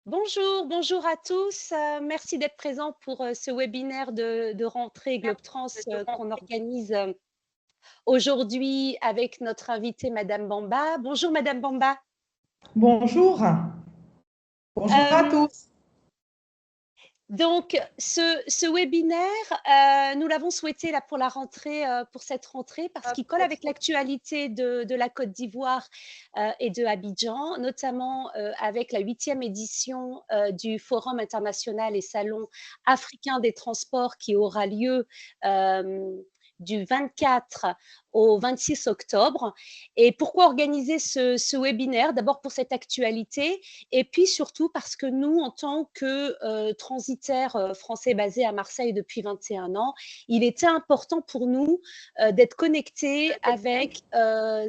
Bonjour, bonjour à tous. Merci d'être présents pour ce webinaire de rentrée Globtrans qu'on organise aujourd'hui avec notre invitée Madame Bamba. Bonjour Madame Bamba. Bonjour, bonjour à Euh, tous. donc ce webinaire, nous l'avons souhaité là pour la rentrée, pour cette rentrée, parce qu'il colle avec l'actualité de la Côte d'Ivoire et de Abidjan, notamment avec la 8e édition du Forum international et salon africain des transports qui aura lieu du 24 au 26 octobre. Et pourquoi organiser ce webinaire? D'abord pour cette actualité, et puis surtout parce que nous, en tant que transitaires français basés à Marseille depuis 21 ans, il était important pour nous d'être connectés avec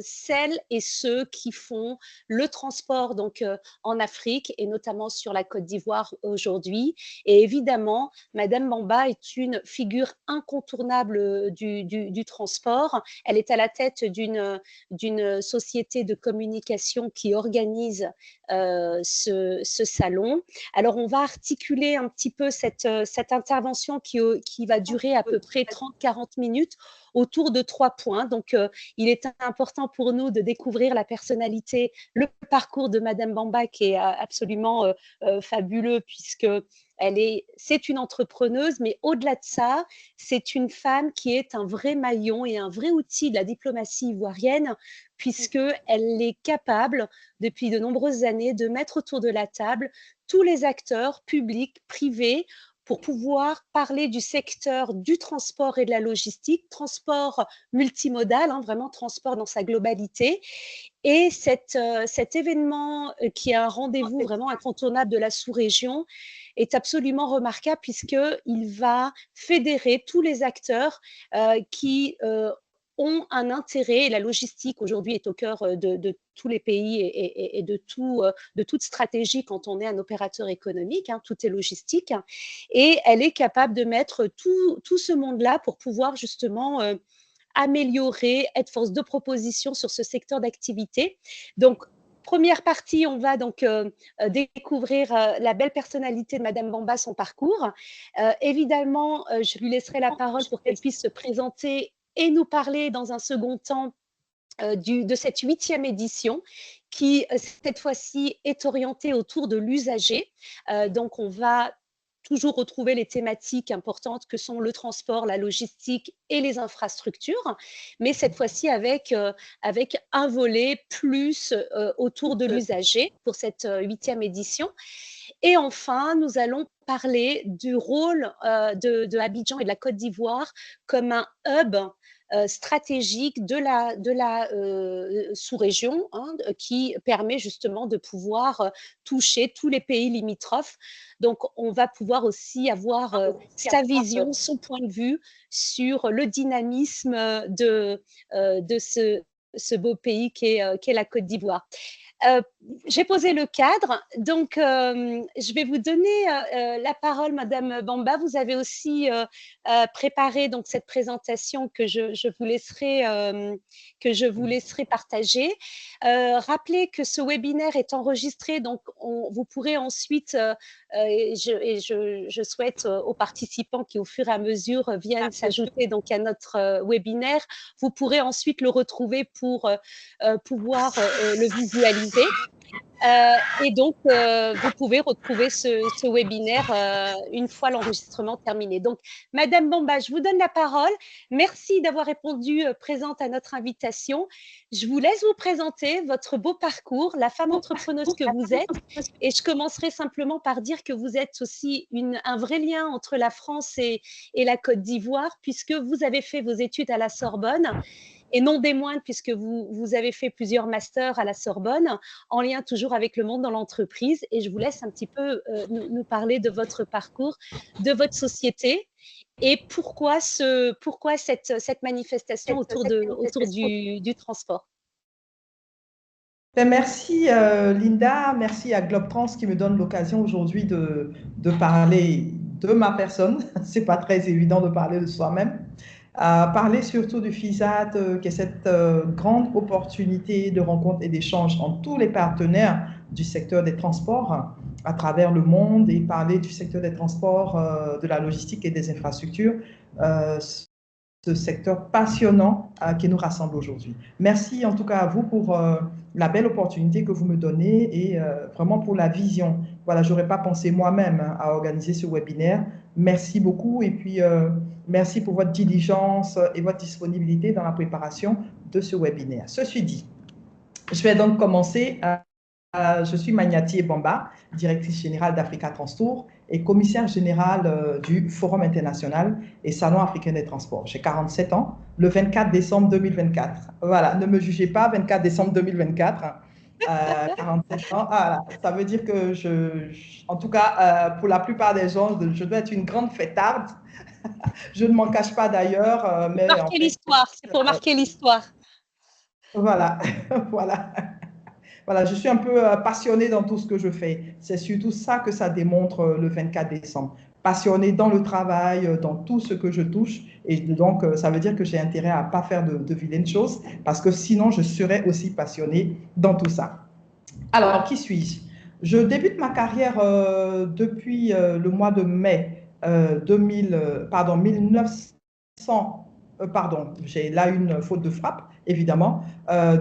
celles et ceux qui font le transport donc en Afrique et notamment sur la Côte d'Ivoire aujourd'hui. Et évidemment, Madame Bamba est une figure incontournable du transport. Elle est à la tête d'une société de communication qui organise ce salon. Alors, on va articuler un petit peu cette intervention qui va durer à peu près 30-40 minutes autour de 3 points. Donc, il est important pour nous de découvrir la personnalité, le parcours de Madame Bamba qui est absolument fabuleux puisque c'est une entrepreneuse, mais au-delà de ça, c'est une femme qui est un vrai maillon et un vrai outil de la diplomatie ivoirienne, puisqu'elle est capable, depuis de nombreuses années, de mettre autour de la table tous les acteurs publics, privés, pour pouvoir parler du secteur du transport et de la logistique, transport multimodal, hein, vraiment transport dans sa globalité. Et cet événement qui est un rendez-vous vraiment incontournable de la sous-région est absolument remarquable puisqu'il va fédérer tous les acteurs qui ont un intérêt. Et la logistique aujourd'hui est au cœur de tous les pays et de toute stratégie quand on est un opérateur économique. Hein, tout est logistique. Et elle est capable de mettre tout ce monde-là pour pouvoir justement améliorer, être force de proposition sur ce secteur d'activité. Donc, première partie, on va donc découvrir la belle personnalité de Madame Bamba, son parcours. Évidemment, je lui laisserai la parole pour qu'elle puisse se présenter et nous parler dans un second temps de cette 8e édition qui, cette fois-ci, est orientée autour de l'usager. Donc, on va toujours retrouver les thématiques importantes que sont le transport, la logistique et les infrastructures, mais cette fois-ci avec un volet plus autour de l'usager pour cette 8e édition. Et enfin, nous allons parler du rôle de Abidjan et de la Côte d'Ivoire comme un hub stratégique de la sous-région, hein, qui permet justement de pouvoir toucher tous les pays limitrophes. Donc, on va pouvoir aussi avoir sa vision, son point de vue sur le dynamisme de ce beau pays qu'est la Côte d'Ivoire. Euh, j'ai posé le cadre, donc je vais vous donner la parole, Madame Bamba. Vous avez aussi préparé donc cette présentation que je vous laisserai partager. Rappelez que ce webinaire est enregistré, donc vous pourrez ensuite, je souhaite aux participants qui au fur et à mesure viennent s'ajouter donc à notre webinaire, vous pourrez ensuite le retrouver pour pouvoir le visualiser. Et donc, vous pouvez retrouver ce webinaire une fois l'enregistrement terminé. Donc, Madame Bamba, je vous donne la parole. Merci d'avoir répondu présente à notre invitation. Je vous laisse vous présenter votre beau parcours, la femme entrepreneuse que vous êtes. Et je commencerai simplement par dire que vous êtes aussi un vrai lien entre la France et la Côte d'Ivoire, puisque vous avez fait vos études à la Sorbonne et non des moindres, puisque vous avez fait plusieurs masters à la Sorbonne, en lien toujours avec le monde dans l'entreprise. Et je vous laisse un petit peu nous parler de votre parcours, de votre société et pourquoi cette manifestation autour du transport. Merci Linda, merci à Globtrans qui me donne l'occasion aujourd'hui de parler de ma personne. C'est pas très évident de parler de soi-même. parler surtout du FISAT, qui est cette grande opportunité de rencontre et d'échange entre tous les partenaires du secteur des transports à travers le monde, et parler du secteur des transports, de la logistique et des infrastructures, ce secteur passionnant qui nous rassemble aujourd'hui. Merci en tout cas à vous pour la belle opportunité que vous me donnez et vraiment pour la vision. Voilà, je n'aurais pas pensé moi-même à organiser ce webinaire. Merci beaucoup et puis merci pour votre diligence et votre disponibilité dans la préparation de ce webinaire. Ceci dit, je vais donc commencer. Je suis Magnati Bamba, directrice générale d'Africa Transtour et commissaire générale du Forum international et Salon africain des transports. J'ai 47 ans, le 24 décembre 2024. Voilà, ne me jugez pas, 24 décembre 2024. 47 ans, voilà. Ça veut dire que en tout cas, pour la plupart des gens, je dois être une grande fêtarde. Je ne m'en cache pas d'ailleurs, mais en Marquer fait, l'histoire, c'est pour marquer l'histoire. voilà, voilà. Voilà, je suis un peu passionnée dans tout ce que je fais. C'est surtout ça que ça démontre le 24 décembre. Passionnée dans le travail, dans tout ce que je touche. Et donc, ça veut dire que j'ai intérêt à ne pas faire de vilaines choses, parce que sinon, je serais aussi passionnée dans tout ça. Alors, qui suis-je? Je débute ma carrière depuis le mois de mai 1900. Pardon, j'ai là une faute de frappe, évidemment.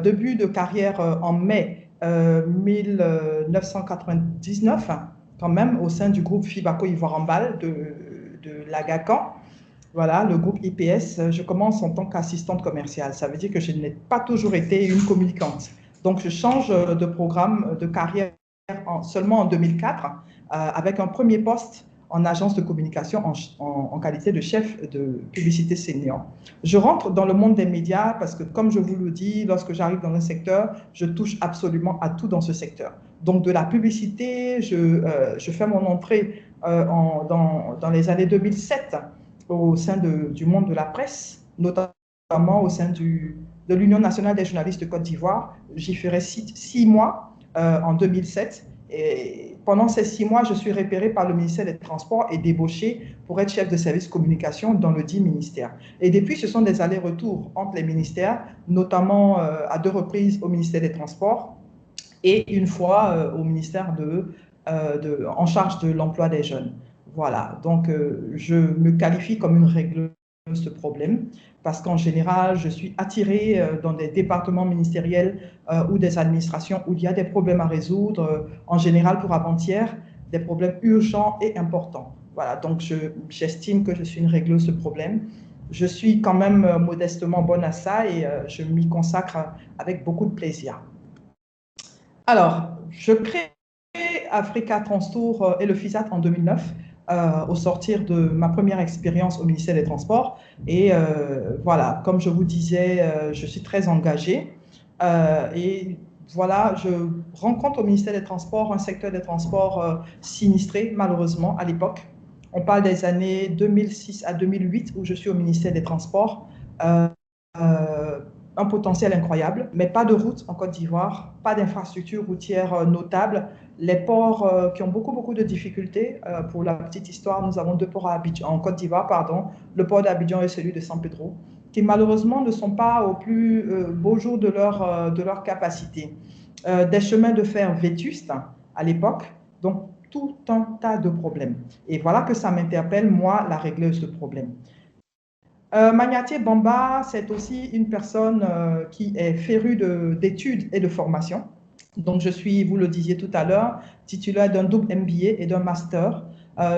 Début de carrière en mai 1999, quand même, au sein du groupe Fibaco Ivoire en Balle de l'Agacan. Voilà, le groupe IPS, je commence en tant qu'assistante commerciale. Ça veut dire que je n'ai pas toujours été une communicante. Donc, je change de programme de carrière seulement en 2004, avec un premier poste en agence de communication en qualité de chef de publicité senior. Je rentre dans le monde des médias parce que, comme je vous le dis, lorsque j'arrive dans un secteur, je touche absolument à tout dans ce secteur. Donc, de la publicité, je fais mon entrée dans les années 2007 au sein du monde de la presse, notamment au sein de l'Union nationale des journalistes de Côte d'Ivoire. J'y ferai 6 mois en 2007. Et pendant ces 6 mois, je suis repérée par le ministère des Transports et débauchée pour être chef de service communication dans le dit ministère. Et depuis, ce sont des allers-retours entre les ministères, notamment à 2 reprises au ministère des Transports et une fois au ministère en charge de l'emploi des jeunes. Voilà, donc je me qualifie comme une régleuse de ce problème parce qu'en général, je suis attirée dans des départements ministériels ou des administrations où il y a des problèmes à résoudre, en général pour avant-hier, des problèmes urgents et importants. Voilà, donc j'estime que je suis une régleuse de problème. Je suis quand même modestement bonne à ça et je m'y consacre avec beaucoup de plaisir. Alors, je crée Africa Transtour et le FISAT en 2009, au sortir de ma première expérience au ministère des Transports. Et voilà, comme je vous disais, je suis très engagée. Et voilà, je rencontre au ministère des Transports un secteur des transports sinistré, malheureusement, à l'époque. On parle des années 2006 à 2008, où je suis au ministère des Transports. Un potentiel incroyable, mais pas de route en Côte d'Ivoire, pas d'infrastructure routière notable. Les ports qui ont beaucoup de difficultés. Pour la petite histoire, nous avons 2 ports à Abidjan, en Côte d'Ivoire, pardon, le port d'Abidjan et celui de San Pedro, qui malheureusement ne sont pas au plus beau jour de leur capacité. Des chemins de fer vétustes à l'époque, donc tout un tas de problèmes. Et voilà que ça m'interpelle, moi, la régleuse de problèmes. Magnati Bamba, c'est aussi une personne qui est férue d'études et de formation. Donc, je suis, vous le disiez tout à l'heure, titulaire d'un double MBA et d'un master.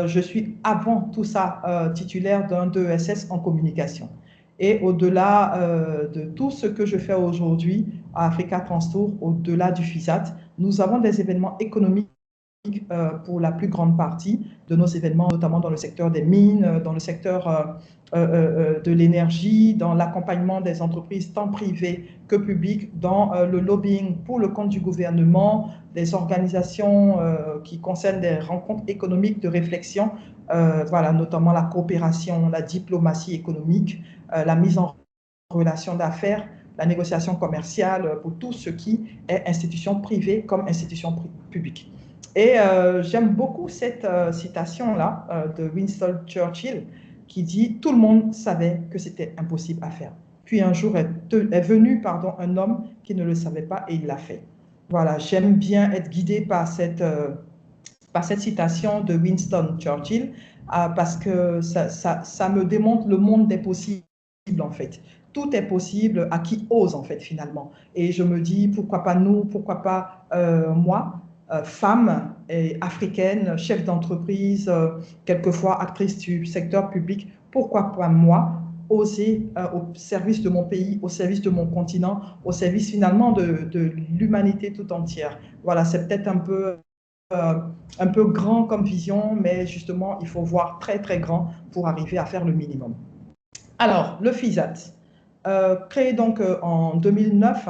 Je suis, avant tout ça, titulaire d'un DESS en communication. Et au-delà de tout ce que je fais aujourd'hui à Africa Transtour, au-delà du FISAT, nous avons des événements économiques pour la plus grande partie de nos événements, notamment dans le secteur des mines, dans le secteur de l'énergie, dans l'accompagnement des entreprises tant privées que publiques, dans le lobbying pour le compte du gouvernement, des organisations qui concernent des rencontres économiques de réflexion, voilà, notamment la coopération, la diplomatie économique, la mise en relation d'affaires, la négociation commerciale pour tout ce qui est institution privée comme institution publique. Et j'aime beaucoup cette citation-là de Winston Churchill qui dit « Tout le monde savait que c'était impossible à faire ». Puis un jour est venu un homme qui ne le savait pas et il l'a fait. Voilà, j'aime bien être guidée par cette citation de Winston Churchill parce que ça me démontre le monde des possibles en fait. Tout est possible à qui ose en fait finalement. Et je me dis pourquoi pas nous, pourquoi pas moi, femme et africaine, chef d'entreprise, quelquefois actrice du secteur public, pourquoi pas moi oser au service de mon pays, au service de mon continent, au service finalement de l'humanité tout entière. Voilà, c'est peut-être un peu grand comme vision, mais justement, il faut voir très, très grand pour arriver à faire le minimum. Alors, le FISAT, créé donc en 2009,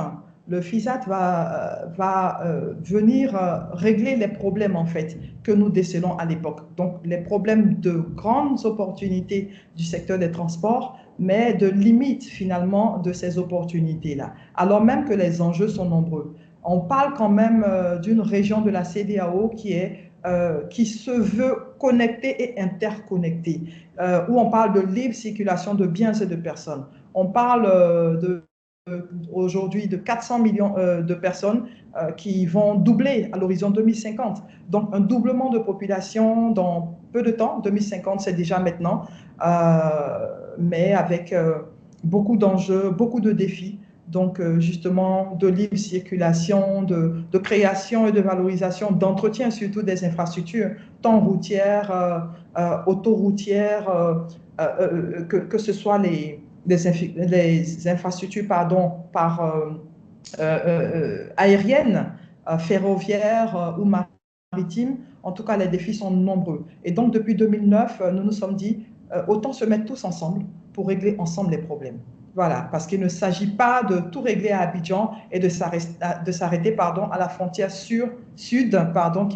le FISAT va venir régler les problèmes en fait que nous décelons à l'époque. Donc, les problèmes de grandes opportunités du secteur des transports, mais de limites finalement de ces opportunités-là, alors même que les enjeux sont nombreux. On parle quand même d'une région de la CEDEAO qui se veut connectée et interconnectée, où on parle de libre circulation de biens et de personnes. On parle aujourd'hui de 400 millions de personnes qui vont doubler à l'horizon 2050. Donc, un doublement de population dans peu de temps. 2050, c'est déjà maintenant, mais avec beaucoup d'enjeux, beaucoup de défis. Donc, justement, de libre circulation, de création et de valorisation, d'entretien surtout des infrastructures, tant routières, autoroutières, que ce soit les infrastructures aériennes, ferroviaires ou maritimes. En tout cas, les défis sont nombreux. Et donc, depuis 2009, nous nous sommes dit, autant se mettre tous ensemble pour régler ensemble les problèmes. Voilà, parce qu'il ne s'agit pas de tout régler à Abidjan et de s'arrêter à la frontière sud, qui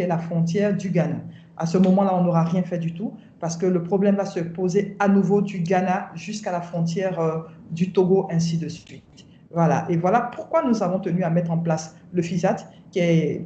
est la frontière du Ghana. À ce moment-là, on n'aura rien fait du tout parce que le problème va se poser à nouveau du Ghana jusqu'à la frontière du Togo, ainsi de suite. Voilà, et voilà pourquoi nous avons tenu à mettre en place le FISAT, qui est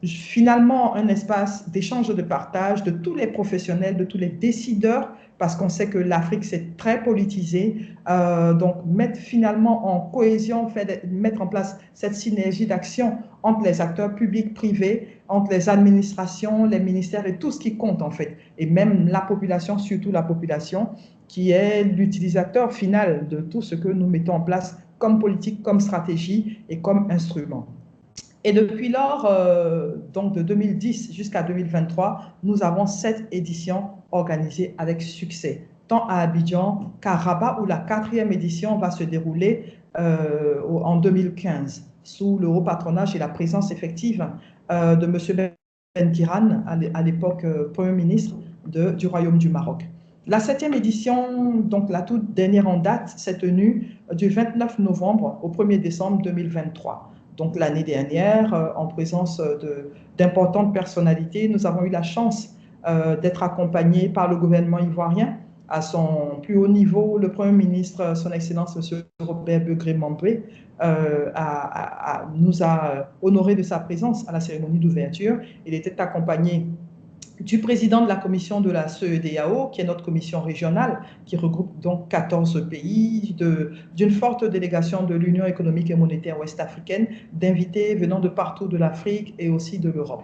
finalement un espace d'échange, de partage de tous les professionnels, de tous les décideurs, parce qu'on sait que l'Afrique, c'est très politisé. Donc, mettre finalement en cohésion, mettre en place cette synergie d'action entre les acteurs publics, privés, entre les administrations, les ministères et tout ce qui compte en fait. Et même la population, surtout la population, qui est l'utilisateur final de tout ce que nous mettons en place comme politique, comme stratégie et comme instrument. Et depuis lors, donc de 2010 jusqu'à 2023, nous avons 7 éditions organisées avec succès, tant à Abidjan qu'à Rabat, où la 4e édition va se dérouler en 2015, sous le haut patronage et la présence effective de M. Ben Kiran, à l'époque Premier ministre du Royaume du Maroc. La 7e édition, donc la toute dernière en date, s'est tenue du 29 novembre au 1er décembre 2023. Donc l'année dernière, en présence d'importantes personnalités, nous avons eu la chance d'être accompagnés par le gouvernement ivoirien à son plus haut niveau. Le Premier ministre, son Excellence, M. Robert Begré-Mambré, nous a honorés de sa présence à la cérémonie d'ouverture. Il était accompagné du président de la commission de la CEDEAO, qui est notre commission régionale, qui regroupe donc 14 pays, d'une forte délégation de l'Union économique et monétaire ouest-africaine, d'invités venant de partout de l'Afrique et aussi de l'Europe.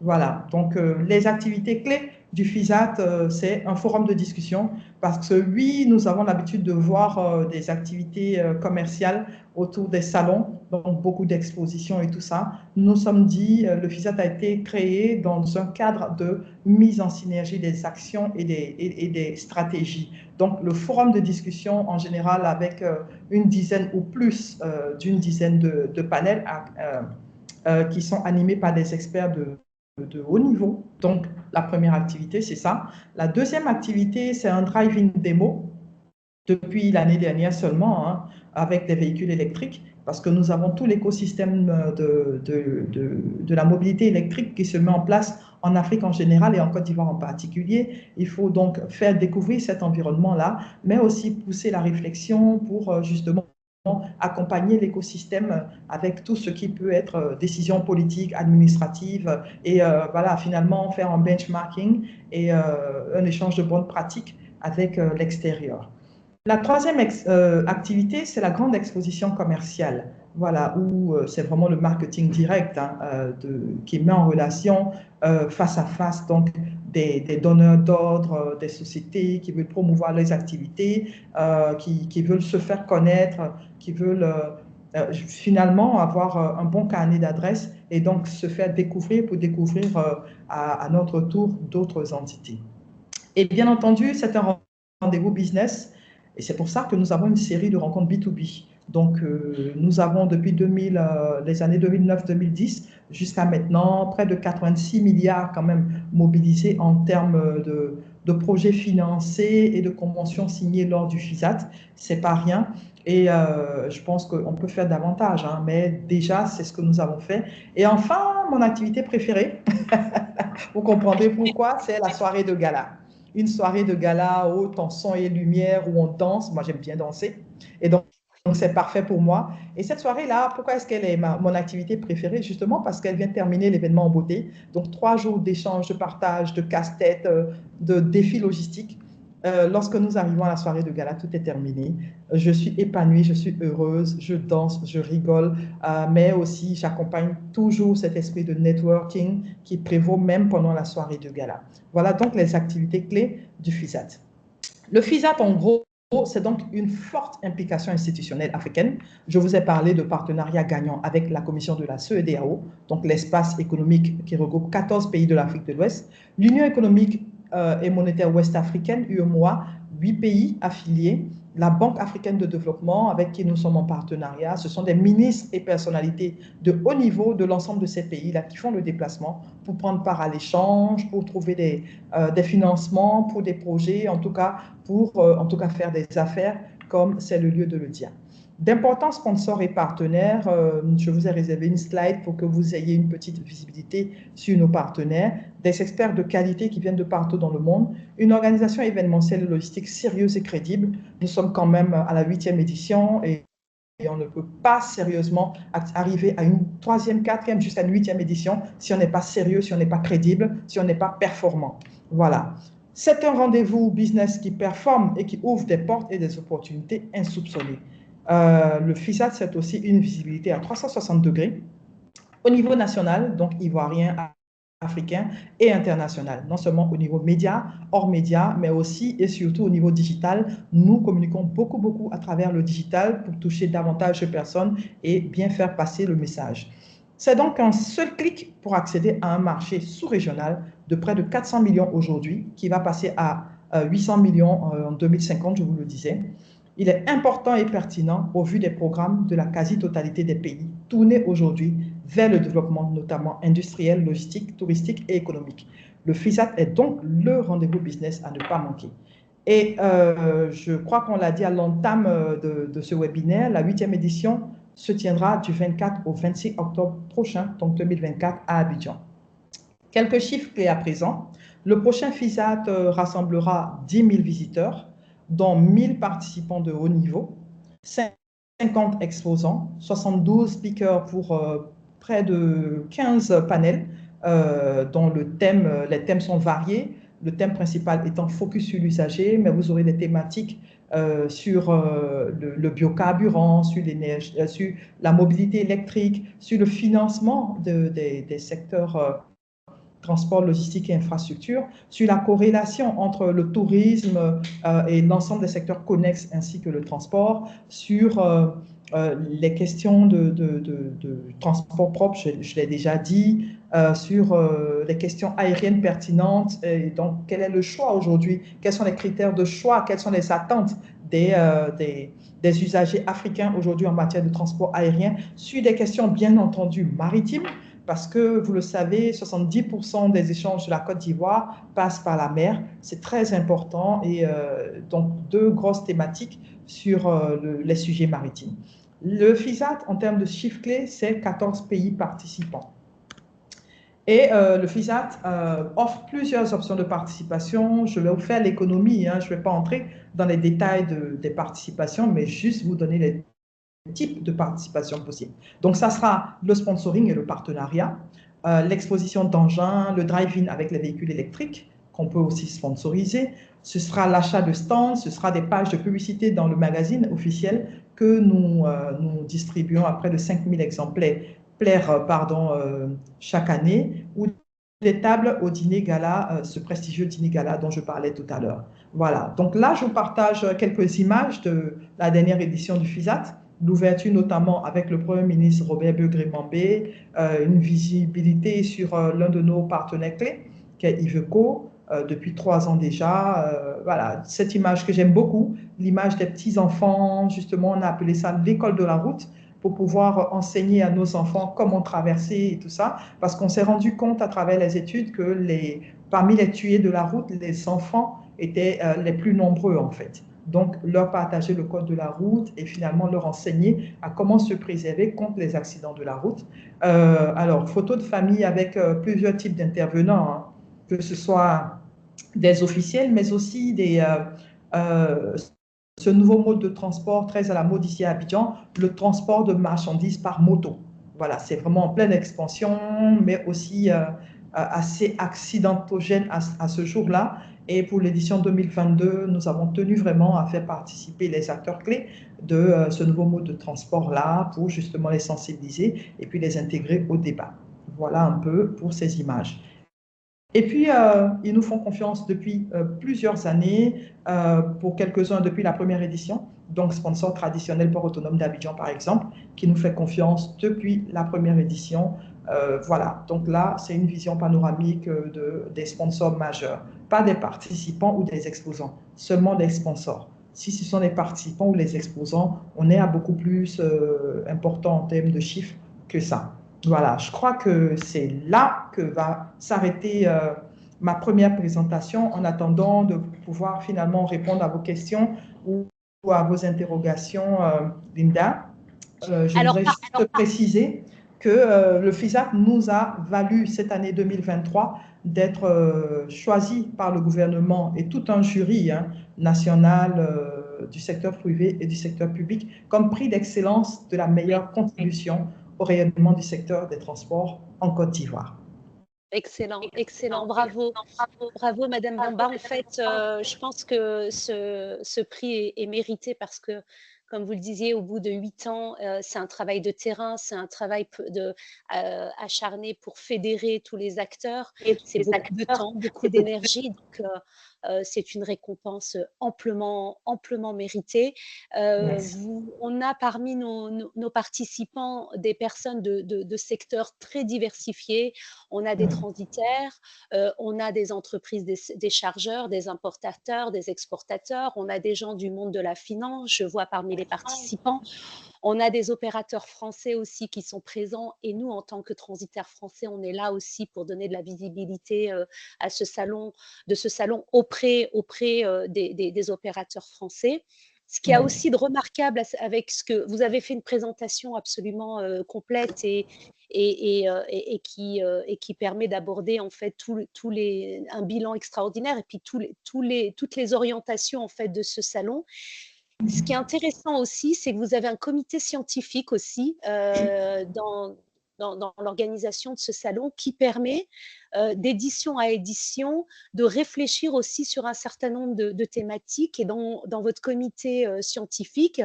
Voilà, donc les activités clés du FISAT, c'est un forum de discussion, parce que oui, nous avons l'habitude de voir des activités commerciales autour des salons, donc beaucoup d'expositions et tout ça. Nous nous sommes dit, le FISAT a été créé dans un cadre de mise en synergie des actions et des stratégies. Donc le forum de discussion en général avec une dizaine ou plus d'une dizaine de panels qui sont animés par des experts de haut niveau. Donc, la première activité, c'est ça. La deuxième activité, c'est un drive-in démo depuis l'année dernière seulement, hein, avec des véhicules électriques, parce que nous avons tout l'écosystème de la mobilité électrique qui se met en place en Afrique en général et en Côte d'Ivoire en particulier. Il faut donc faire découvrir cet environnement-là, mais aussi pousser la réflexion pour justement accompagner l'écosystème avec tout ce qui peut être décision politique, administrative et voilà, finalement faire un benchmarking et un échange de bonnes pratiques avec l'extérieur. La troisième activité, c'est la grande exposition commerciale, voilà, où c'est vraiment le marketing direct hein, qui met en relation face à face donc des donneurs d'ordre, des sociétés qui veulent promouvoir les activités, qui veulent se faire connaître, qui veulent finalement avoir un bon carnet d'adresses et donc se faire découvrir pour découvrir à notre tour d'autres entités. Et bien entendu, c'est un rendez-vous business et c'est pour ça que nous avons une série de rencontres B2B. Donc, nous avons depuis les années 2009-2010 jusqu'à maintenant près de 86 milliards quand même mobilisés en termes de projets financés et de conventions signées lors du FISAT. C'est pas rien. Et je pense qu'on peut faire davantage, hein, mais déjà, c'est ce que nous avons fait. Et enfin, mon activité préférée, vous comprendrez pourquoi, c'est la soirée de gala. Une soirée de gala haute en son et lumière où on danse. Moi, j'aime bien danser. Et donc c'est parfait pour moi. Et cette soirée-là, pourquoi est-ce qu'elle est mon activité préférée? Justement parce qu'elle vient terminer l'événement en beauté. Donc, 3 jours d'échange, de partage, de casse-tête, de défis logistiques. Lorsque nous arrivons à la soirée de gala, tout est terminé. Je suis épanouie, je suis heureuse, je danse, je rigole, mais aussi j'accompagne toujours cet esprit de networking qui prévaut même pendant la soirée de gala. Voilà donc les activités clés du FISAT. Le FISAT, en gros, c'est donc une forte implication institutionnelle africaine. Je vous ai parlé de partenariats gagnants avec la commission de la CEDEAO, donc l'espace économique qui regroupe 14 pays de l'Afrique de l'Ouest, l'Union économique et monétaire ouest-africaine, UEMOA, 8 pays affiliés, la Banque africaine de développement avec qui nous sommes en partenariat. Ce sont des ministres et personnalités de haut niveau de l'ensemble de ces pays-là qui font le déplacement pour prendre part à l'échange, pour trouver des financements pour des projets, en tout cas pour faire des affaires, comme c'est le lieu de le dire. D'importants sponsors et partenaires, je vous ai réservé une slide pour que vous ayez une petite visibilité sur nos partenaires, des experts de qualité qui viennent de partout dans le monde, une organisation événementielle et logistique sérieuse et crédible. Nous sommes quand même à la 8e édition et on ne peut pas sérieusement arriver à une 3e, 4e, jusqu'à une 8e édition si on n'est pas sérieux, si on n'est pas crédible, si on n'est pas performant. Voilà. C'est un rendez-vous business qui performe et qui ouvre des portes et des opportunités insoupçonnées. Le FISAT, c'est aussi une visibilité à 360 degrés au niveau national, donc ivoirien, africain et international. Non seulement au niveau média, hors média, mais aussi et surtout au niveau digital. Nous communiquons beaucoup à travers le digital pour toucher davantage de personnes et bien faire passer le message. C'est donc un seul clic pour accéder à un marché sous-régional de près de 400 millions aujourd'hui, qui va passer à 800 millions en 2050, je vous le disais. Il est important et pertinent au vu des programmes de la quasi-totalité des pays tournés aujourd'hui vers le développement notamment industriel, logistique, touristique et économique. Le FISAT est donc le rendez-vous business à ne pas manquer. Et je crois qu'on l'a dit à l'entame de ce webinaire, la 8e édition se tiendra du 24 au 26 octobre prochain, donc 2024, à Abidjan. Quelques chiffres clés à présent. Le prochain FISAT rassemblera 10 000 visiteurs, dont 1000 participants de haut niveau, 50 exposants, 72 speakers pour près de 15 panels, dont les thèmes sont variés. Le thème principal étant focus sur l'usager, mais vous aurez des thématiques sur le biocarburant, sur la mobilité électrique, sur le financement des secteurs transport, logistique et infrastructure, sur la corrélation entre le tourisme et l'ensemble des secteurs connexes ainsi que le transport, sur les questions de transport propre, je l'ai déjà dit, sur les questions aériennes pertinentes. Et donc, quel est le choix aujourd'hui? Quels sont les critères de choix? Quelles sont les attentes des usagers africains aujourd'hui en matière de transport aérien? Sur des questions, bien entendu, maritimes, parce que, vous le savez, 70% des échanges de la Côte d'Ivoire passent par la mer. C'est très important et donc 2 grosses thématiques sur les sujets maritimes. Le FISAT, en termes de chiffres clés, c'est 14 pays participants. Et le FISAT offre plusieurs options de participation. Je vais vous faire l'économie, hein. Je ne vais pas entrer dans les détails des participations, mais juste vous donner les types de participation possibles. Donc, ça sera le sponsoring et le partenariat, l'exposition d'engins, le drive-in avec les véhicules électriques, qu'on peut aussi sponsoriser. Ce sera l'achat de stands, ce sera des pages de publicité dans le magazine officiel que nous distribuons à près de 5000 exemplaires chaque année, ou des tables au dîner gala, ce prestigieux dîner gala dont je parlais tout à l'heure. Voilà, donc là, je vous partage quelques images de la dernière édition du FISAT, l'ouverture notamment avec le Premier ministre Robert Begré-Mambé, une visibilité sur l'un de nos partenaires clés, qui est Iveco, depuis 3 ans déjà. Voilà, cette image que j'aime beaucoup, l'image des petits-enfants, justement, on a appelé ça l'école de la route, pour pouvoir enseigner à nos enfants comment traverser et tout ça, parce qu'on s'est rendu compte à travers les études que parmi les tués de la route, les enfants étaient les plus nombreux en fait. Donc, leur partager le code de la route et finalement leur enseigner à comment se préserver contre les accidents de la route. Alors, photos de famille avec plusieurs types d'intervenants, hein, que ce soit des officiels, mais aussi ce nouveau mode de transport très à la mode ici à Abidjan, le transport de marchandises par moto. Voilà, c'est vraiment en pleine expansion, mais aussi assez accidentogène à ce jour-là. Et pour l'édition 2022, nous avons tenu vraiment à faire participer les acteurs clés de ce nouveau mode de transport-là pour justement les sensibiliser et puis les intégrer au débat. Voilà un peu pour ces images. Et puis, ils nous font confiance depuis plusieurs années, pour quelques-uns depuis la première édition, donc sponsor traditionnel Port Autonome d'Abidjan par exemple, qui nous fait confiance depuis la première édition. Voilà, donc là, c'est une vision panoramique des sponsors majeurs, pas des participants ou des exposants, seulement des sponsors. Si ce sont les participants ou les exposants, on est à beaucoup plus important en termes de chiffres que ça. Voilà, je crois que c'est là que va s'arrêter ma première présentation, en attendant de pouvoir finalement répondre à vos questions ou à vos interrogations, Linda. Je Alors, voudrais juste préciser que le FISAC nous a valu cette année 2023 d'être choisi par le gouvernement et tout un jury national du secteur privé et du secteur public comme prix d'excellence de la meilleure contribution au rayonnement du secteur des transports en Côte d'Ivoire. excellent, excellent, bravo. Bravo Madame Bamba. En fait, je pense que ce prix est mérité parce que, comme vous le disiez, au bout de 8 ans, c'est un travail de terrain, c'est un travail acharné pour fédérer tous les acteurs. C'est beaucoup de temps, beaucoup d'énergie, donc c'est une récompense amplement méritée. Merci. On a parmi nos participants des personnes de secteurs très diversifiés. On a des transitaires, on a des entreprises, des chargeurs, des importateurs, des exportateurs, on a des gens du monde de la finance, je vois parmi les participants. On a des opérateurs français aussi qui sont présents et nous, en tant que transitaires français, on est là aussi pour donner de la visibilité à ce salon auprès des opérateurs français. Ce qu'il y a Oui. aussi de remarquable avec ce que vous avez fait une présentation absolument complète et qui permet d'aborder en fait un bilan extraordinaire et puis toutes les orientations en fait de ce salon. Ce qui est intéressant aussi, c'est que vous avez un comité scientifique aussi dans l'organisation de ce salon qui permet d'édition à édition de réfléchir aussi sur un certain nombre de thématiques. Et dans votre comité scientifique,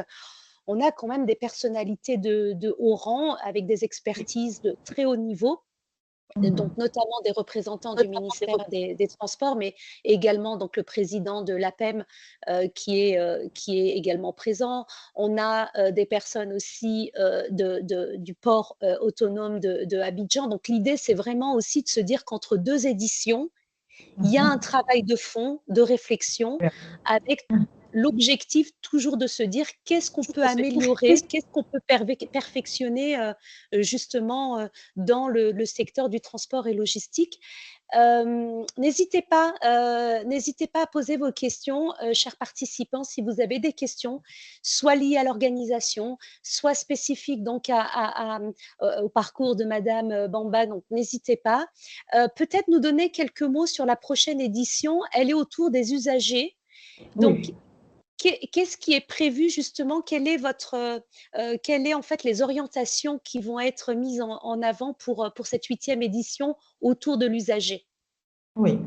on a quand même des personnalités de haut rang avec des expertises de très haut niveau, donc notamment des représentants du ministère des Transports, mais également donc le président de l'APEM qui est également présent. On a des personnes aussi du port autonome de Abidjan. Donc l'idée, c'est vraiment aussi de se dire qu'entre 2 éditions, il y a un travail de fond, de réflexion, avec l'objectif toujours de se dire: «Qu'est-ce qu'on peut améliorer? Qu'est-ce qu'on peut perfectionner, justement, dans le secteur du transport et logistique?» N'hésitez pas à poser vos questions, chers participants, si vous avez des questions, soit liées à l'organisation, soit spécifiques donc au parcours de madame Bamba, donc n'hésitez pas. Peut-être nous donner quelques mots sur la prochaine édition. Elle est autour des usagers. Donc, Oui. qu'est-ce qui est prévu justement? Quelles est en fait les orientations qui vont être mises en avant pour cette 8e édition autour de l'usager? Oui.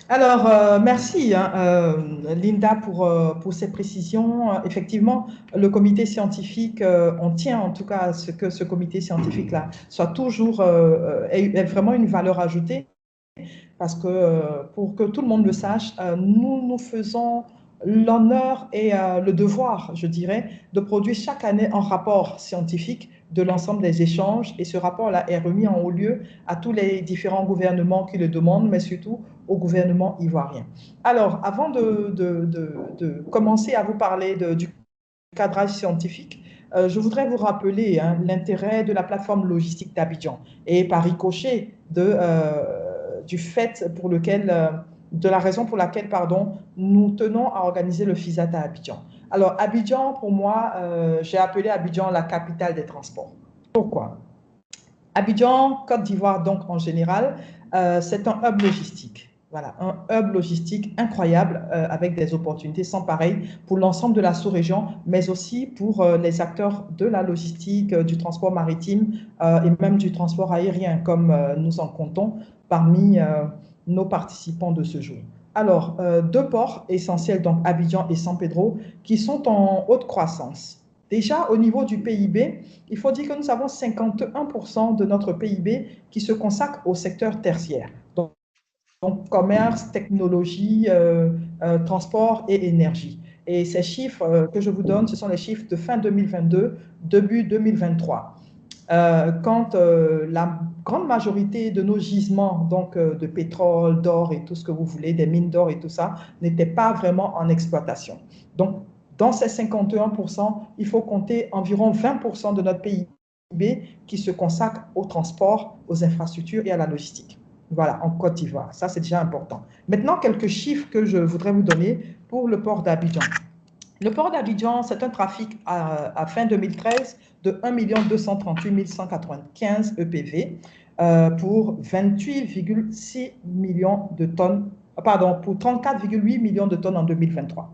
Alors, merci hein, Linda pour ces précisions. Effectivement, le comité scientifique, on tient en tout cas à ce que ce comité scientifique-là soit toujours, ait vraiment une valeur ajoutée parce que pour que tout le monde le sache, nous faisons l'honneur et le devoir, je dirais, de produire chaque année un rapport scientifique de l'ensemble des échanges. Et ce rapport-là est remis en haut lieu à tous les différents gouvernements qui le demandent, mais surtout au gouvernement ivoirien. Alors, avant de commencer à vous parler du cadrage scientifique, je voudrais vous rappeler hein, l'intérêt de la plateforme logistique d'Abidjan et par ricochet du fait pour lequel, de la raison pour laquelle, pardon, nous tenons à organiser le FISAT à Abidjan. Alors, Abidjan, pour moi, j'ai appelé Abidjan la capitale des transports. Pourquoi? Abidjan, Côte d'Ivoire, donc en général, c'est un hub logistique. Voilà, un hub logistique incroyable avec des opportunités sans pareil pour l'ensemble de la sous-région, mais aussi pour les acteurs de la logistique, du transport maritime et même du transport aérien, comme nous en comptons parmi nos participants de ce jour. Alors, deux ports essentiels, donc Abidjan et San Pedro, qui sont en haute croissance. Déjà, au niveau du PIB, il faut dire que nous avons 51% de notre PIB qui se consacre au secteur tertiaire. Donc commerce, technologie, transport et énergie. Et ces chiffres que je vous donne, ce sont les chiffres de fin 2022, début 2023. Quand la grande majorité de nos gisements, donc de pétrole, d'or et tout ce que vous voulez, des mines d'or et tout ça, n'étaient pas vraiment en exploitation. Donc, dans ces 51%, il faut compter environ 20% de notre PIB qui se consacre au transport, aux infrastructures et à la logistique. Voilà, en Côte d'Ivoire. Ça, c'est déjà important. Maintenant, quelques chiffres que je voudrais vous donner pour le port d'Abidjan. Le port d'Abidjan, c'est un trafic à fin 2013 de 1 238 195 EPV pour 28,6 millions de tonnes, pardon, pour 34,8 millions de tonnes en 2023.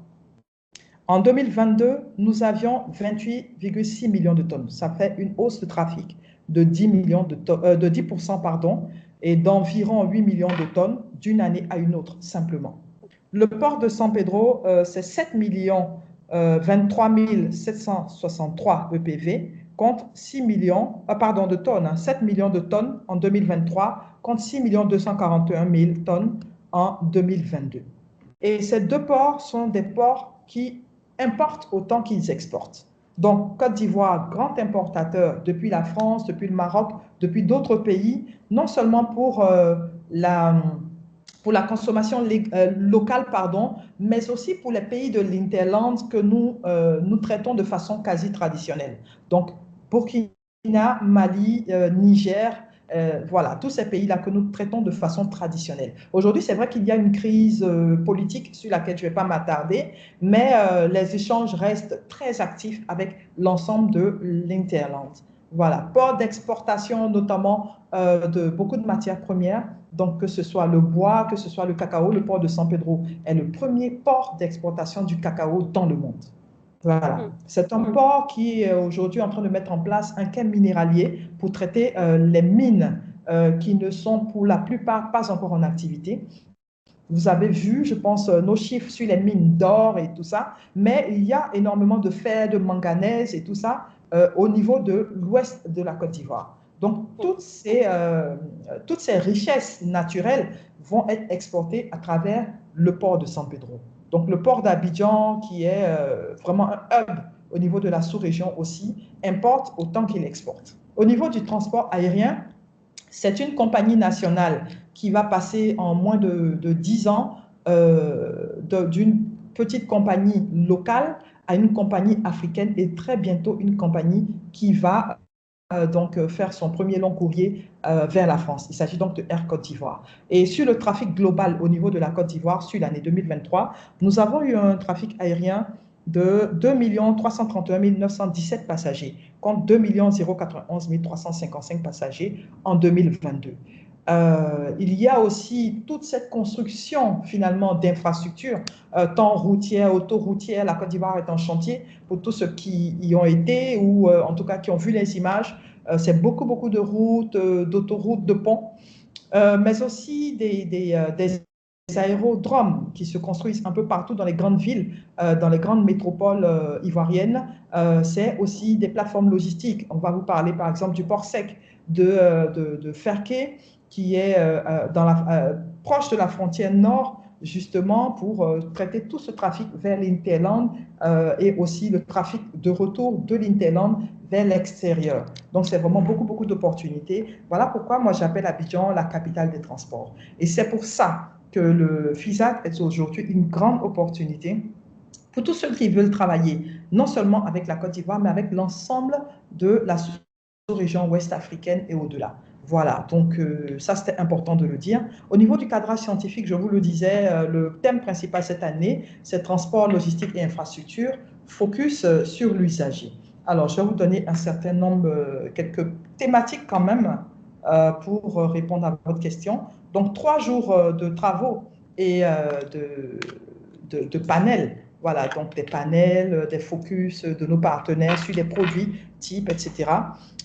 En 2022, nous avions 28,6 millions de tonnes. Ça fait une hausse de trafic de 10, de 10% pardon, et d'environ 8 millions de tonnes d'une année à une autre, simplement. Le port de San Pedro, c'est 7 millions 23 763 EPV contre 6 millions, pardon, de tonnes, hein, 7 millions de tonnes en 2023 contre 6 241 000 tonnes en 2022. Et ces deux ports sont des ports qui importent autant qu'ils exportent. Donc, Côte d'Ivoire, grand importateur depuis la France, depuis le Maroc, depuis d'autres pays, non seulement pour la consommation locale, pardon, mais aussi pour les pays de l'Interland que nous traitons de façon quasi traditionnelle. Donc, Burkina, Mali, Niger, voilà, tous ces pays-là que nous traitons de façon traditionnelle. Aujourd'hui, c'est vrai qu'il y a une crise politique sur laquelle je ne vais pas m'attarder, mais les échanges restent très actifs avec l'ensemble de l'Interland. Voilà, port d'exportation notamment de beaucoup de matières premières, donc que ce soit le bois, que ce soit le cacao, le port de San Pedro est le premier port d'exportation du cacao dans le monde. Voilà. C'est un port qui est aujourd'hui en train de mettre en place un quai minéralier pour traiter les mines qui ne sont pour la plupart pas encore en activité. Vous avez vu, je pense, nos chiffres sur les mines d'or et tout ça, mais il y a énormément de fer, de manganèse et tout ça au niveau de l'ouest de la Côte d'Ivoire. Donc, toutes ces richesses naturelles vont être exportées à travers le port de San Pedro. Donc, le port d'Abidjan, qui est vraiment un hub au niveau de la sous-région aussi, importe autant qu'il exporte. Au niveau du transport aérien, c'est une compagnie nationale qui va passer en moins de 10 ans d'une petite compagnie locale à une compagnie africaine et très bientôt une compagnie qui va donc faire son premier long courrier vers la France. Il s'agit donc de Air Côte d'Ivoire. Et sur le trafic global au niveau de la Côte d'Ivoire, sur l'année 2023, nous avons eu un trafic aérien de 2 331 917 passagers, contre 2 091 355 passagers en 2022. Il y a aussi toute cette construction finalement d'infrastructures, tant routières, autoroutières. La Côte d'Ivoire est en chantier pour tous ceux qui y ont été ou en tout cas qui ont vu les images. C'est beaucoup de routes, d'autoroutes, de ponts, mais aussi des aérodromes qui se construisent un peu partout dans les grandes villes, dans les grandes métropoles ivoiriennes. C'est aussi des plateformes logistiques. On va vous parler par exemple du port sec de Ferké, qui est proche de la frontière nord, justement pour traiter tout ce trafic vers l'Interland et aussi le trafic de retour de l'Interland vers l'extérieur. Donc, c'est vraiment beaucoup, beaucoup d'opportunités. Voilà pourquoi moi, j'appelle Abidjan la capitale des transports. Et c'est pour ça que le FISAC est aujourd'hui une grande opportunité pour tous ceux qui veulent travailler, non seulement avec la Côte d'Ivoire, mais avec l'ensemble de la sous-région ouest africaine et au-delà. Voilà, donc ça c'était important de le dire. Au niveau du cadrage scientifique, je vous le disais, le thème principal cette année, c'est transport, logistique et infrastructure, focus sur l'usager. Alors, je vais vous donner un certain nombre, quelques thématiques quand même pour répondre à votre question. Donc, 3 jours de travaux et de panels. Voilà, donc des panels, des focus de nos partenaires sur des produits types, etc.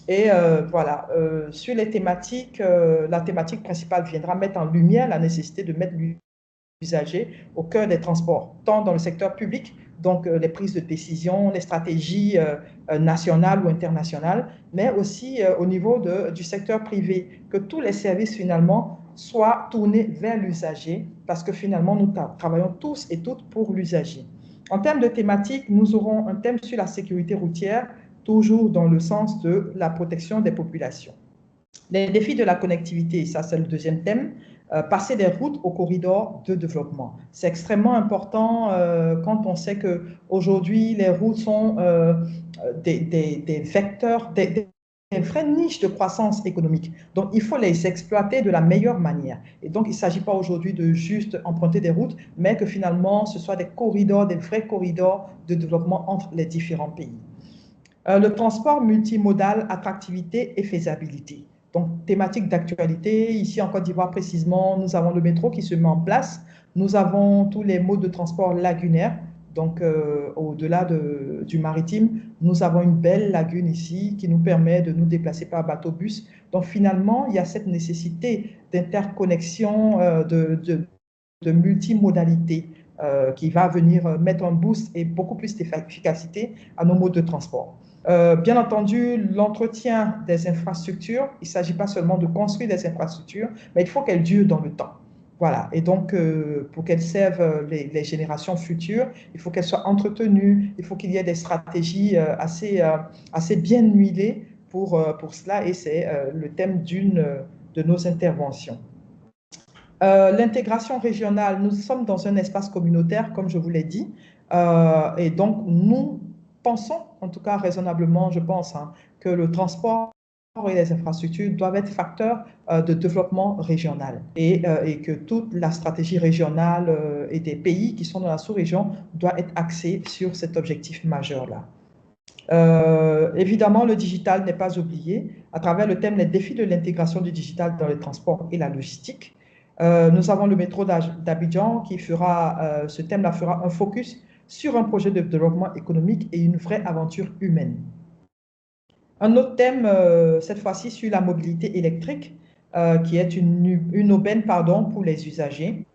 Et voilà, sur les thématiques, la thématique principale viendra mettre en lumière la nécessité de mettre l'usager au cœur des transports, tant dans le secteur public, donc les prises de décision, les stratégies nationales ou internationales, mais aussi au niveau du secteur privé, que tous les services finalement soient tournés vers l'usager, parce que finalement nous travaillons tous et toutes pour l'usager. En termes de thématiques, nous aurons un thème sur la sécurité routière, toujours dans le sens de la protection des populations. Les défis de la connectivité, ça c'est le deuxième thème. Passer des routes aux corridors de développement. C'est extrêmement important quand on sait qu'aujourd'hui, les routes sont des vecteurs, des vraies niches de croissance économique. Donc, il faut les exploiter de la meilleure manière. Et donc, il ne s'agit pas aujourd'hui de juste emprunter des routes, mais que finalement, ce soit des corridors, des vrais corridors de développement entre les différents pays. Le transport multimodal, attractivité et faisabilité. Donc, thématique d'actualité, ici en Côte d'Ivoire précisément, nous avons le métro qui se met en place. Nous avons tous les modes de transport lagunaires. Donc, au-delà du maritime, nous avons une belle lagune ici qui nous permet de nous déplacer par bateau-bus. Donc, finalement, il y a cette nécessité d'interconnexion, de multimodalité qui va venir mettre un boost et beaucoup plus d'efficacité à nos modes de transport. Bien entendu, l'entretien des infrastructures, il ne s'agit pas seulement de construire des infrastructures, mais il faut qu'elles durent dans le temps. Voilà, et donc pour qu'elles servent les générations futures, il faut qu'elles soient entretenues, il faut qu'il y ait des stratégies assez bien huilées pour cela, et c'est le thème d'une de nos interventions. L'intégration régionale, nous sommes dans un espace communautaire, comme je vous l'ai dit, et donc nous pensons, en tout cas raisonnablement, je pense, hein, que le transport et les infrastructures doivent être facteurs de développement régional et que toute la stratégie régionale et des pays qui sont dans la sous-région doit être axée sur cet objectif majeur-là. Évidemment, le digital n'est pas oublié à travers le thème « Les défis de l'intégration du digital dans les transports et la logistique ». Nous avons le métro d'Abidjan qui fera, ce thème-là fera un focus sur un projet de développement économique et une vraie aventure humaine. Un autre thème, cette fois-ci sur la mobilité électrique, qui est une aubaine pour les usagers.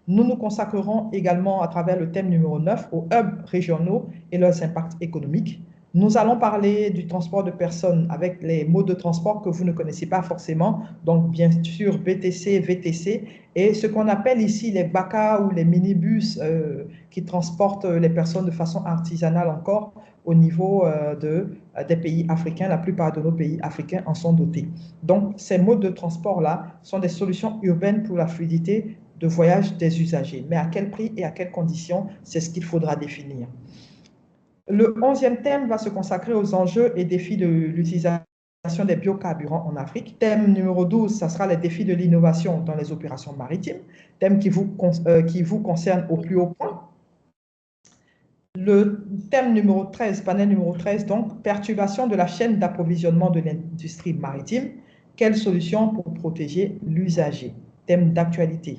Nous nous consacrerons également à travers le thème numéro 9 aux hubs régionaux et leurs impacts économiques. Nous allons parler du transport de personnes avec les modes de transport que vous ne connaissez pas forcément, donc bien sûr BTC, VTC, et ce qu'on appelle ici les BACA ou les minibus qui transportent les personnes de façon artisanale encore au niveau des pays africains. La plupart de nos pays africains en sont dotés. Donc ces modes de transport-là sont des solutions urbaines pour la fluidité de voyage des usagers. Mais à quel prix et à quelles conditions, c'est ce qu'il faudra définir. Le 11e thème va se consacrer aux enjeux et défis de l'utilisation des biocarburants en Afrique. Thème numéro 12, ça sera les défis de l'innovation dans les opérations maritimes, thème qui vous concerne au plus haut point. Le thème numéro 13, panel numéro 13, donc, perturbation de la chaîne d'approvisionnement de l'industrie maritime. Quelles solutions pour protéger l'usager? Thème d'actualité.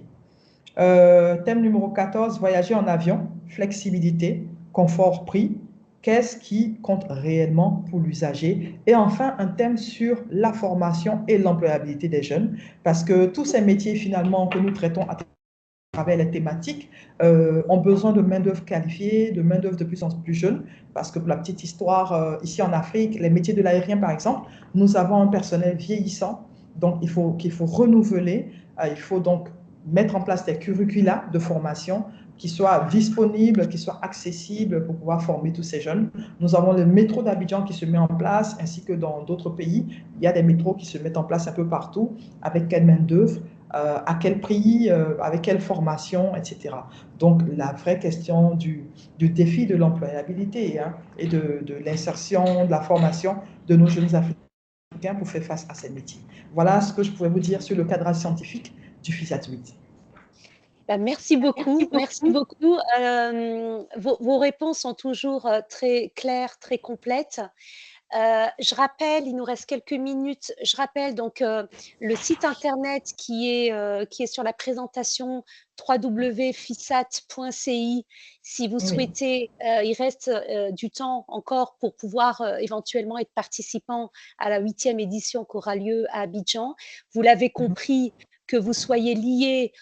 Thème numéro 14, voyager en avion, flexibilité, confort, prix. Qu'est-ce qui compte réellement pour l'usager? Et enfin, un thème sur la formation et l'employabilité des jeunes, parce que tous ces métiers finalement que nous traitons à travaillent les thématiques ont besoin de main-d'œuvre qualifiée, de main-d'œuvre de plus en plus jeune, parce que pour la petite histoire, ici en Afrique, les métiers de l'aérien, par exemple, nous avons un personnel vieillissant, donc qu'il faut renouveler, il faut donc mettre en place des curricula de formation qui soient disponibles, qui soient accessibles pour pouvoir former tous ces jeunes. Nous avons le métro d'Abidjan qui se met en place, ainsi que dans d'autres pays. Il y a des métros qui se mettent en place un peu partout. Avec quelle main-d'œuvre, à quel prix, avec quelle formation, etc. Donc, la vraie question du défi de l'employabilité hein, et de l'insertion, de la formation de nos jeunes Africains pour faire face à ces métiers. Voilà ce que je pouvais vous dire sur le cadrage scientifique du FISAT 8. Merci beaucoup, merci beaucoup. Vos réponses sont toujours très claires, très complètes. Je rappelle, il nous reste quelques minutes, je rappelle donc le site internet qui est sur la présentation www.fisat.ci. Si vous souhaitez, il reste du temps encore pour pouvoir éventuellement être participant à la 8e édition qui aura lieu à Abidjan. Vous l'avez compris, que vous soyez lié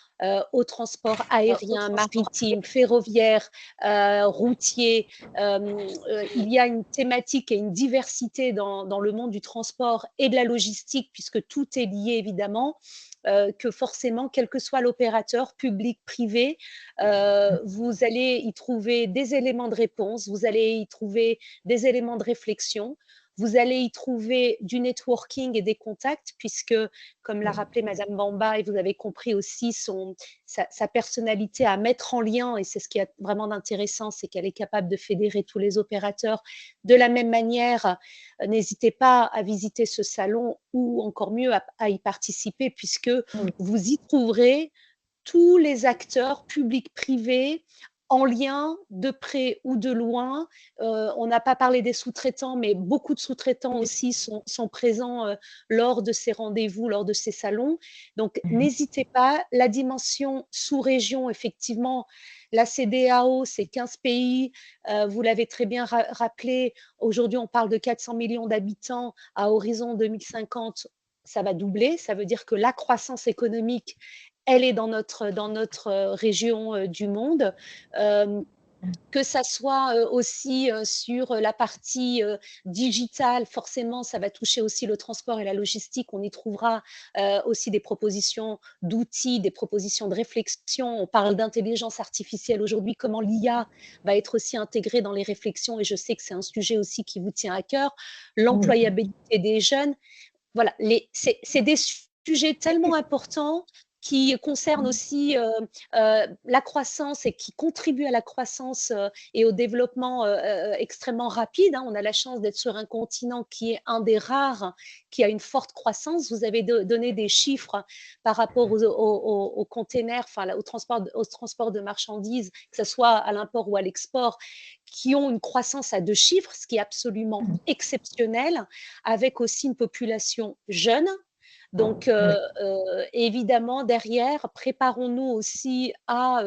au transport aérien, maritime, ferroviaire, routier. Il y a une thématique et une diversité dans le monde du transport et de la logistique, puisque tout est lié évidemment. Que forcément, quel que soit l'opérateur, public, privé, vous allez y trouver des éléments de réponse, vous allez y trouver des éléments de réflexion. Vous allez y trouver du networking et des contacts, puisque, comme l'a rappelé Madame Bamba, et vous avez compris aussi sa personnalité à mettre en lien, et c'est ce qui est vraiment d'intéressant, c'est qu'elle est capable de fédérer tous les opérateurs. De la même manière, n'hésitez pas à visiter ce salon ou encore mieux à y participer, puisque vous y trouverez tous les acteurs publics, privés, en lien de près ou de loin. On n'a pas parlé des sous-traitants, mais beaucoup de sous-traitants aussi sont présents lors de ces rendez-vous, lors de ces salons. Donc, n'hésitez pas. La dimension sous-région, effectivement, la CEDEAO, c'est 15 pays. Vous l'avez très bien rappelé. Aujourd'hui, on parle de 400 millions d'habitants. À horizon 2050, ça va doubler. Ça veut dire que la croissance économique, elle est dans notre région du monde. Que ça soit aussi sur la partie digitale, forcément, ça va toucher aussi le transport et la logistique. On y trouvera aussi des propositions d'outils, des propositions de réflexion. On parle d'intelligence artificielle aujourd'hui, comment l'IA va être aussi intégrée dans les réflexions, et je sais que c'est un sujet aussi qui vous tient à cœur. L'employabilité des jeunes. Voilà, c'est des sujets tellement importants qui concernent aussi la croissance et qui contribuent à la croissance et au développement extrêmement rapide. Hein. On a la chance d'être sur un continent qui est un des rares qui a une forte croissance. Vous avez donné des chiffres par rapport aux containers, enfin au transport de marchandises, que ce soit à l'import ou à l'export, qui ont une croissance à 2 chiffres, ce qui est absolument exceptionnel, avec aussi une population jeune. Donc, évidemment, derrière, préparons-nous aussi à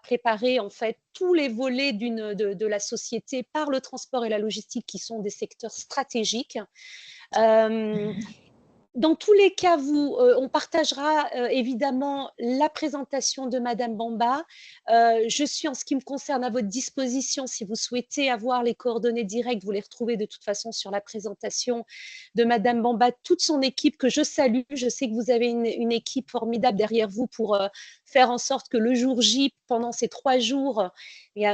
préparer en fait tous les volets de la société par le transport et la logistique, qui sont des secteurs stratégiques. Dans tous les cas, on partagera évidemment la présentation de Madame Bamba. Je suis, en ce qui me concerne, à votre disposition. Si vous souhaitez avoir les coordonnées directes, vous les retrouvez de toute façon sur la présentation de Madame Bamba, toute son équipe que je salue. Je sais que vous avez une équipe formidable derrière vous pour faire en sorte que le jour J, pendant ces 3 jours,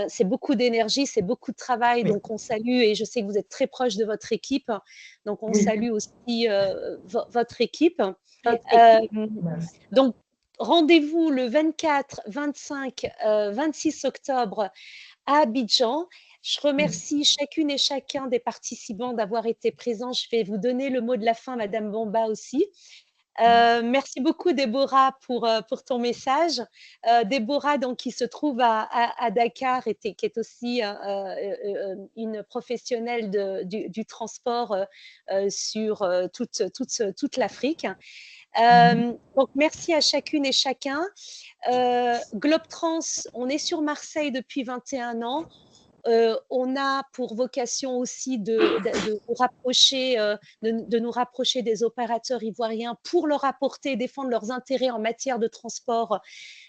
c'est beaucoup d'énergie, c'est beaucoup de travail. Donc, on salue, et je sais que vous êtes très proche de votre équipe. Donc, on salue aussi votre équipe. Donc, rendez-vous le 24, 25, 26 octobre à Abidjan. Je remercie chacune et chacun des participants d'avoir été présents. Je vais vous donner le mot de la fin, Madame Bamba aussi. Merci beaucoup, Déborah, pour ton message. Déborah, donc, qui se trouve à Dakar, qui est aussi une professionnelle du transport sur toute l'Afrique. Donc, merci à chacune et chacun. Globe Trans, on est sur Marseille depuis 21 ans. on a pour vocation aussi de nous rapprocher des opérateurs ivoiriens pour leur apporter et défendre leurs intérêts en matière de transport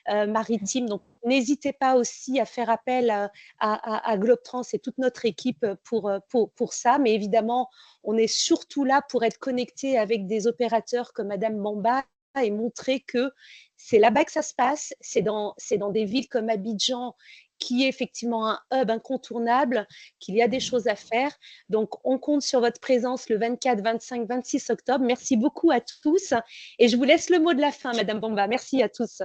maritime. Donc, n'hésitez pas aussi à faire appel à Globtrans et toute notre équipe pour ça. Mais évidemment, on est surtout là pour être connecté avec des opérateurs comme Madame Bamba et montrer que c'est là-bas que ça se passe. C'est dans des villes comme Abidjan, qui est effectivement un hub incontournable, qu'il y a des choses à faire. Donc, on compte sur votre présence le 24, 25, 26 octobre. Merci beaucoup à tous. Et je vous laisse le mot de la fin, Madame Bamba. Merci à tous.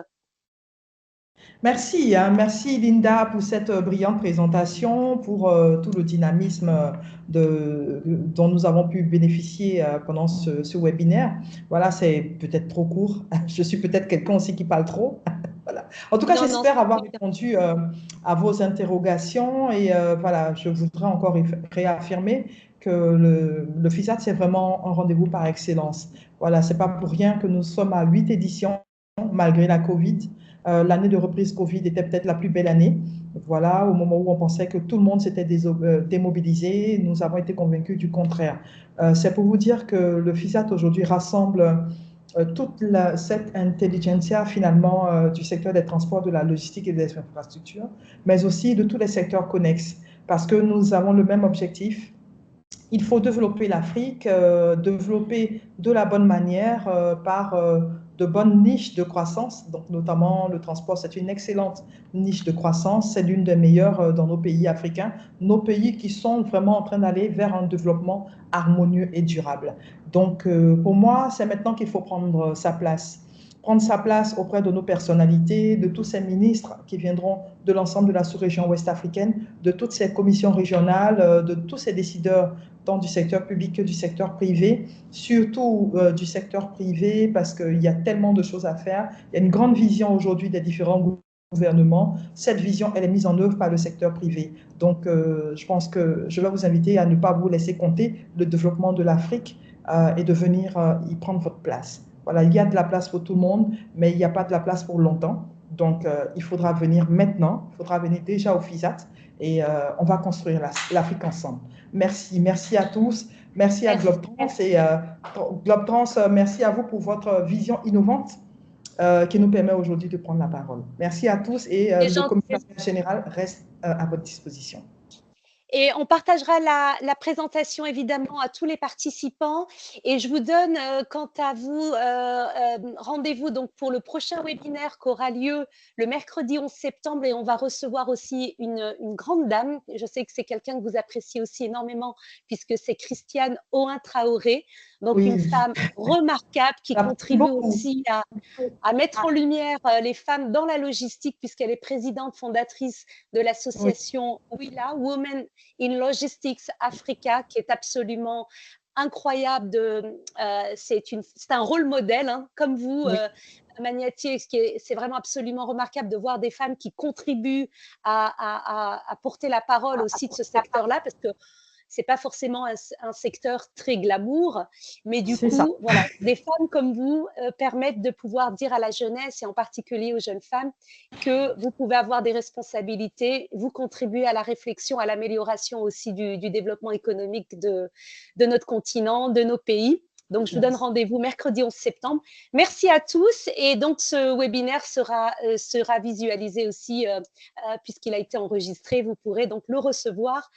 Merci, hein, merci Linda pour cette brillante présentation, pour tout le dynamisme dont nous avons pu bénéficier pendant ce webinaire. Voilà, c'est peut-être trop court. Je suis peut-être quelqu'un aussi qui parle trop. Voilà. En tout cas, j'espère avoir répondu à vos interrogations et voilà, je voudrais encore réaffirmer que le FISAT, c'est vraiment un rendez-vous par excellence. Voilà, c'est pas pour rien que nous sommes à 8 éditions malgré la Covid. L'année de reprise Covid était peut-être la plus belle année. Voilà, au moment où on pensait que tout le monde s'était démobilisé, nous avons été convaincus du contraire. C'est pour vous dire que le FISAT aujourd'hui rassemble toute cette intelligentsia finalement du secteur des transports, de la logistique et des infrastructures, mais aussi de tous les secteurs connexes, parce que nous avons le même objectif. Il faut développer l'Afrique, développer de la bonne manière par de bonnes niches de croissance. Donc, notamment, le transport, c'est une excellente niche de croissance. C'est l'une des meilleures dans nos pays africains, nos pays qui sont vraiment en train d'aller vers un développement harmonieux et durable. Donc, pour moi, c'est maintenant qu'il faut prendre sa place. Prendre sa place auprès de nos personnalités, de tous ces ministres qui viendront de l'ensemble de la sous-région ouest-africaine, de toutes ces commissions régionales, de tous ces décideurs tant du secteur public que du secteur privé, surtout du secteur privé parce qu'il y a tellement de choses à faire. Il y a une grande vision aujourd'hui des différents gouvernements. Cette vision, elle est mise en œuvre par le secteur privé. Donc, je pense que je vais vous inviter à ne pas vous laisser compter le développement de l'Afrique et de venir y prendre votre place. Voilà, il y a de la place pour tout le monde, mais il n'y a pas de la place pour longtemps. Donc, il faudra venir maintenant, il faudra venir déjà au FISAT et on va construire l'Afrique ensemble. Merci, merci à tous, merci à Globtrans et Globtrans, merci à vous pour votre vision innovante qui nous permet aujourd'hui de prendre la parole. Merci à tous et le commissaire général reste à votre disposition. Et on partagera la présentation évidemment à tous les participants. Et je vous donne, quant à vous, rendez-vous donc pour le prochain webinaire qui aura lieu le mercredi 11 septembre. Et on va recevoir aussi une grande dame. Je sais que c'est quelqu'un que vous appréciez aussi énormément puisque c'est Christiane Oin-Traoré. Donc une femme remarquable qui contribue aussi à mettre en lumière les femmes dans la logistique puisqu'elle est présidente fondatrice de l'association WILA, Women in Logistics Africa, qui est absolument incroyable. C'est un rôle modèle, hein, comme vous, Maniatier. C'est vraiment absolument remarquable de voir des femmes qui contribuent à porter la parole aussi de ce secteur-là, parce que c'est pas forcément un secteur très glamour, mais du coup, voilà, des femmes comme vous permettent de pouvoir dire à la jeunesse et en particulier aux jeunes femmes que vous pouvez avoir des responsabilités, vous contribuez à la réflexion, à l'amélioration aussi du développement économique de notre continent, de nos pays. Donc, je vous donne rendez-vous mercredi 11 septembre. Merci à tous. Et donc, ce webinaire sera visualisé aussi puisqu'il a été enregistré. Vous pourrez donc le recevoir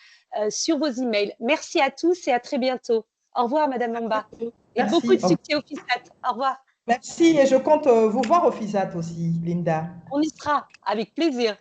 sur vos emails. Merci à tous et à très bientôt. Au revoir, Madame Bamba. Et beaucoup de succès au FISAT. Au revoir. Merci et je compte vous voir au FISAT aussi, Linda. On y sera, avec plaisir.